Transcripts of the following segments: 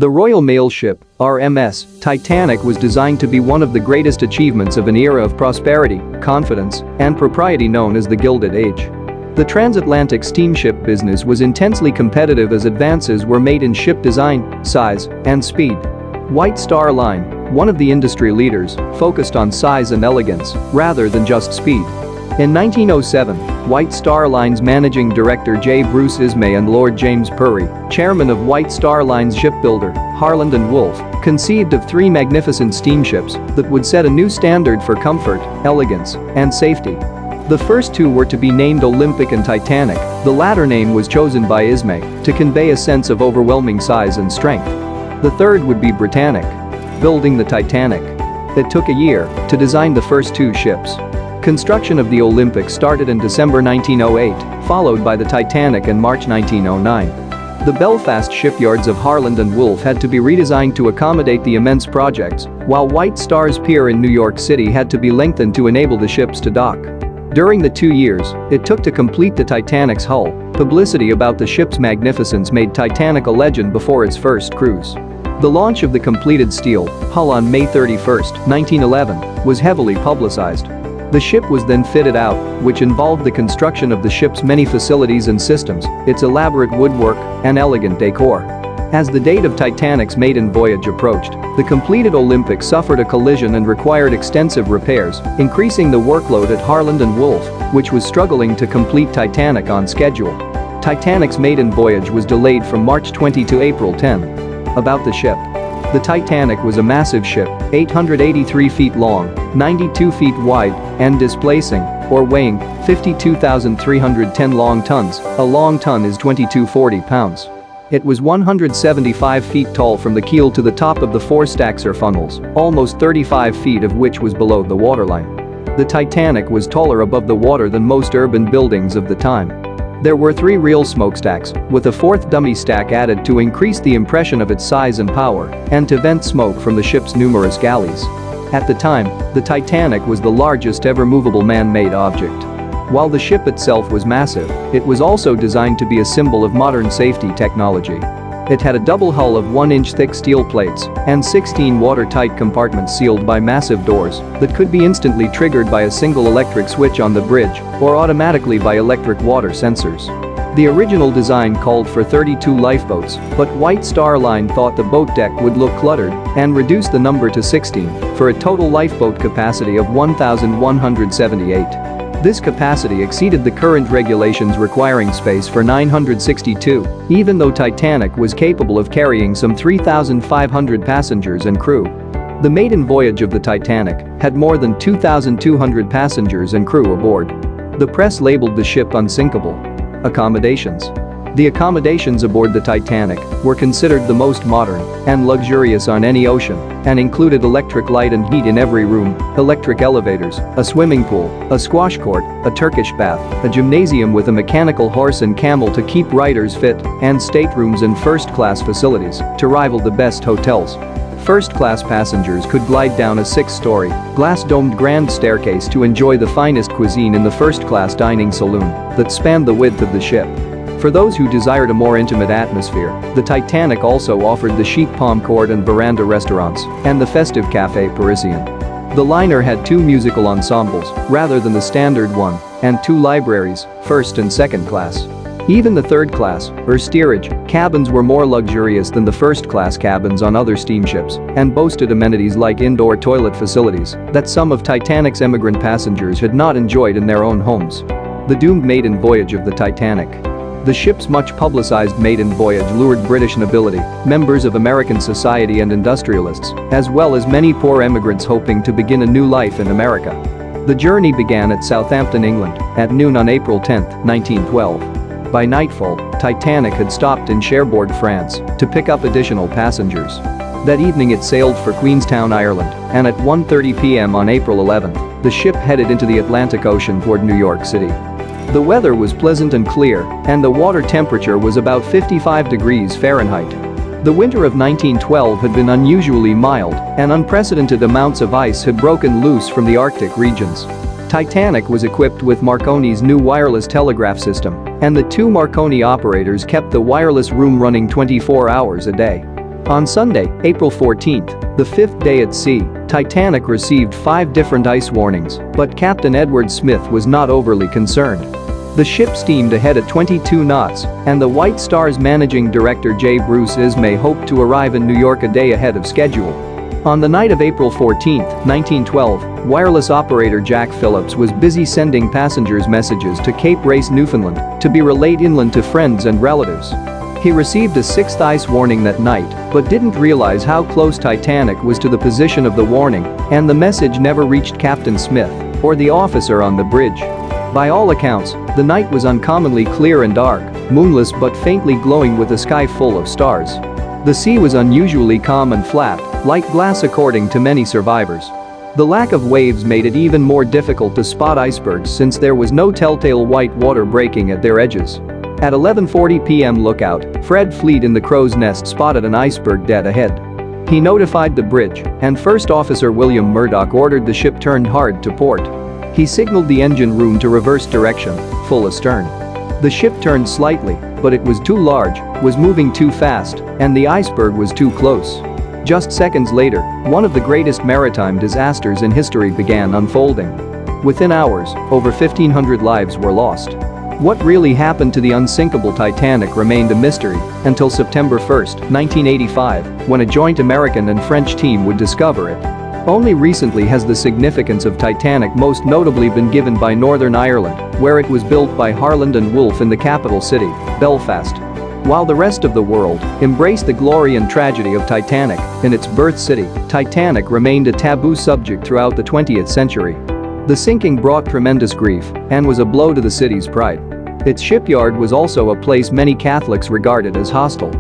The Royal Mail Ship, RMS Titanic, was designed to be one of the greatest achievements of an era of prosperity, confidence, and propriety known as the Gilded Age. The transatlantic steamship business was intensely competitive as advances were made in ship design, size, and speed. White Star Line, one of the industry leaders, focused on size and elegance rather than just speed. In 1907, White Star Line's managing director J. Bruce Ismay and Lord James Purry, chairman of White Star Line's shipbuilder, Harland and Wolff, conceived of three magnificent steamships that would set a new standard for comfort, elegance, and safety. The first two were to be named Olympic and Titanic. The latter name was chosen by Ismay to convey a sense of overwhelming size and strength. The third would be Britannic. Building the Titanic. It took a year to design the first two ships. Construction of the Olympic started in December 1908, followed by the Titanic in March 1909. The Belfast shipyards of Harland and Wolff had to be redesigned to accommodate the immense projects, while White Star's pier in New York City had to be lengthened to enable the ships to dock. During the 2 years it took to complete the Titanic's hull, publicity about the ship's magnificence made Titanic a legend before its first cruise. The launch of the completed steel hull on May 31, 1911, was heavily publicized. The ship was then fitted out, which involved the construction of the ship's many facilities and systems, its elaborate woodwork, and elegant decor. As the date of Titanic's maiden voyage approached, the completed Olympic suffered a collision and required extensive repairs, increasing the workload at Harland and Wolff, which was struggling to complete Titanic on schedule. Titanic's maiden voyage was delayed from March 20 to April 10. About the ship. The Titanic was a massive ship, 883 feet long, 92 feet wide, and displacing, or weighing, 52,310 long tons. A long ton is 2240 pounds. It was 175 feet tall from the keel to the top of the forestacks or funnels, almost 35 feet of which was below the waterline. The Titanic was taller above the water than most urban buildings of the time. There were 3 real smokestacks, with a 4th dummy stack added to increase the impression of its size and power, and to vent smoke from the ship's numerous galleys. At the time, the Titanic was the largest ever movable man-made object. While the ship itself was massive, it was also designed to be a symbol of modern safety technology. It had a double hull of 1-inch thick steel plates and 16 watertight compartments sealed by massive doors that could be instantly triggered by a single electric switch on the bridge or automatically by electric water sensors. The original design called for 32 lifeboats, but White Star Line thought the boat deck would look cluttered and reduced the number to 16 for a total lifeboat capacity of 1,178. This capacity exceeded the current regulations requiring space for 962, even though Titanic was capable of carrying some 3,500 passengers and crew. The maiden voyage of the Titanic had more than 2,200 passengers and crew aboard. The press labeled the ship unsinkable. Accommodations. The accommodations aboard the Titanic were considered the most modern and luxurious on any ocean and included electric light and heat in every room, electric elevators, a swimming pool, a squash court, a Turkish bath, a gymnasium with a mechanical horse and camel to keep riders fit, and staterooms and first-class facilities to rival the best hotels. First-class passengers could glide down a 6-story, glass-domed grand staircase to enjoy the finest cuisine in the first-class dining saloon that spanned the width of the ship. For those who desired a more intimate atmosphere, the Titanic also offered the chic palm court and veranda restaurants and the festive Café Parisien. The liner had 2 musical ensembles rather than the standard one, and 2 libraries, first and second class. Even the third class, or steerage, cabins were more luxurious than the first-class cabins on other steamships and boasted amenities like indoor toilet facilities that some of Titanic's emigrant passengers had not enjoyed in their own homes. The doomed maiden voyage of the Titanic. The ship's much publicized maiden voyage lured British nobility, members of American society and industrialists, as well as many poor emigrants hoping to begin a new life in America. The journey began at Southampton, England, at noon on April 10, 1912. By nightfall, Titanic had stopped in Cherbourg, France, to pick up additional passengers. That evening it sailed for Queenstown, Ireland, and at 1:30 p.m. on April 11, the ship headed into the Atlantic Ocean toward New York City. The weather was pleasant and clear, and the water temperature was about 55 degrees Fahrenheit. The winter of 1912 had been unusually mild, and unprecedented amounts of ice had broken loose from the Arctic regions. Titanic was equipped with Marconi's new wireless telegraph system, and the 2 Marconi operators kept the wireless room running 24 hours a day. On Sunday, April 14th, the fifth day at sea, Titanic received 5 different ice warnings, but Captain Edward Smith was not overly concerned. The ship steamed ahead at 22 knots, and the White Star's managing director J. Bruce Ismay hoped to arrive in New York a day ahead of schedule. On the night of April 14, 1912, wireless operator Jack Phillips was busy sending passengers messages to Cape Race, Newfoundland, to be relayed inland to friends and relatives. He received a 6th ice warning that night, but didn't realize how close Titanic was to the position of the warning, and the message never reached Captain Smith or the officer on the bridge. By all accounts, the night was uncommonly clear and dark, moonless but faintly glowing with a sky full of stars. The sea was unusually calm and flat, like glass according to many survivors. The lack of waves made it even more difficult to spot icebergs since there was no telltale white water breaking at their edges. At 11:40 p.m. lookout, Fred Fleet in the Crow's Nest spotted an iceberg dead ahead. He notified the bridge, and First Officer William Murdoch ordered the ship turned hard to port. He signaled the engine room to reverse direction, full astern. The ship turned slightly, but it was too large, was moving too fast, and the iceberg was too close. Just seconds later, one of the greatest maritime disasters in history began unfolding. Within hours, over 1,500 lives were lost. What really happened to the unsinkable Titanic remained a mystery until September 1, 1985, when a joint American and French team would discover it. Only recently has the significance of Titanic most notably been given by Northern Ireland, where it was built by Harland and Wolff in the capital city, Belfast. While the rest of the world embraced the glory and tragedy of Titanic in its birth city, Titanic remained a taboo subject throughout the 20th century. The sinking brought tremendous grief and was a blow to the city's pride. Its shipyard was also a place many Catholics regarded as hostile.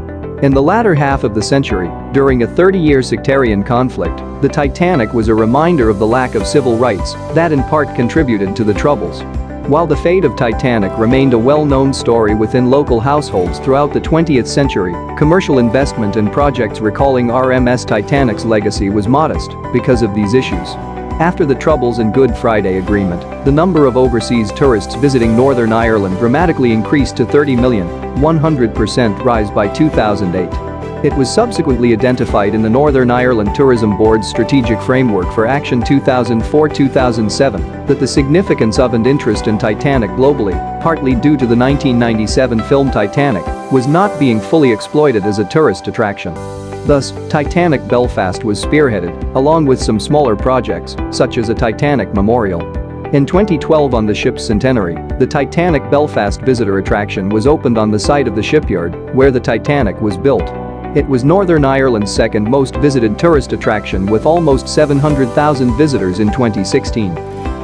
In the latter half of the century, during a 30-year sectarian conflict, the Titanic was a reminder of the lack of civil rights that in part contributed to the Troubles. While the fate of Titanic remained a well-known story within local households throughout the 20th century, commercial investment in projects recalling RMS Titanic's legacy was modest because of these issues. After the Troubles and Good Friday Agreement, the number of overseas tourists visiting Northern Ireland dramatically increased to 30 million, 100% rise by 2008. It was subsequently identified in the Northern Ireland Tourism Board's Strategic Framework for Action 2004-2007 that the significance of and interest in Titanic globally, partly due to the 1997 film Titanic, was not being fully exploited as a tourist attraction. Thus, Titanic Belfast was spearheaded, along with some smaller projects, such as a Titanic Memorial. In 2012 on the ship's centenary, the Titanic Belfast visitor attraction was opened on the site of the shipyard where the Titanic was built. It was Northern Ireland's second most visited tourist attraction with almost 700,000 visitors in 2016.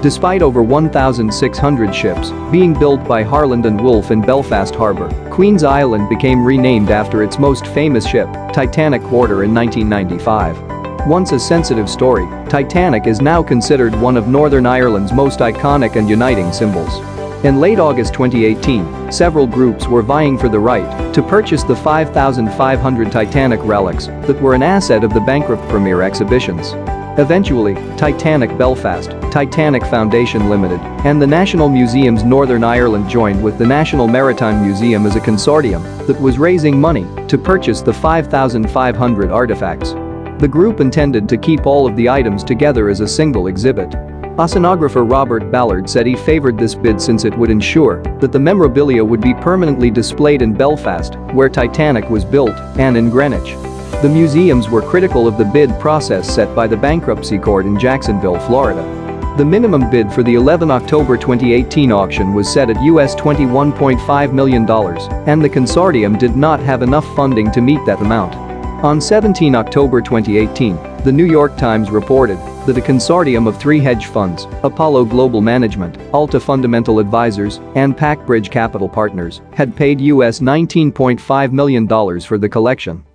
Despite over 1,600 ships being built by Harland and Wolff in Belfast Harbour, Queen's Island became renamed after its most famous ship, Titanic Quarter, in 1995. Once a sensitive story, Titanic is now considered one of Northern Ireland's most iconic and uniting symbols. In late August 2018, several groups were vying for the right to purchase the 5,500 Titanic relics that were an asset of the bankrupt Premier Exhibitions. Eventually, Titanic Belfast, Titanic Foundation Limited, and the National Museums Northern Ireland joined with the National Maritime Museum as a consortium that was raising money to purchase the 5,500 artifacts. The group intended to keep all of the items together as a single exhibit. Oceanographer Robert Ballard said he favored this bid since it would ensure that the memorabilia would be permanently displayed in Belfast, where Titanic was built, and in Greenwich. The museums were critical of the bid process set by the bankruptcy court in Jacksonville, Florida. The minimum bid for the 11 October 2018 auction was set at US $21.5 million, and the consortium did not have enough funding to meet that amount. On 17 October 2018, the New York Times reported that a consortium of 3 hedge funds, Apollo Global Management, Alta Fundamental Advisors, and PacBridge Capital Partners, had paid US $19.5 million for the collection.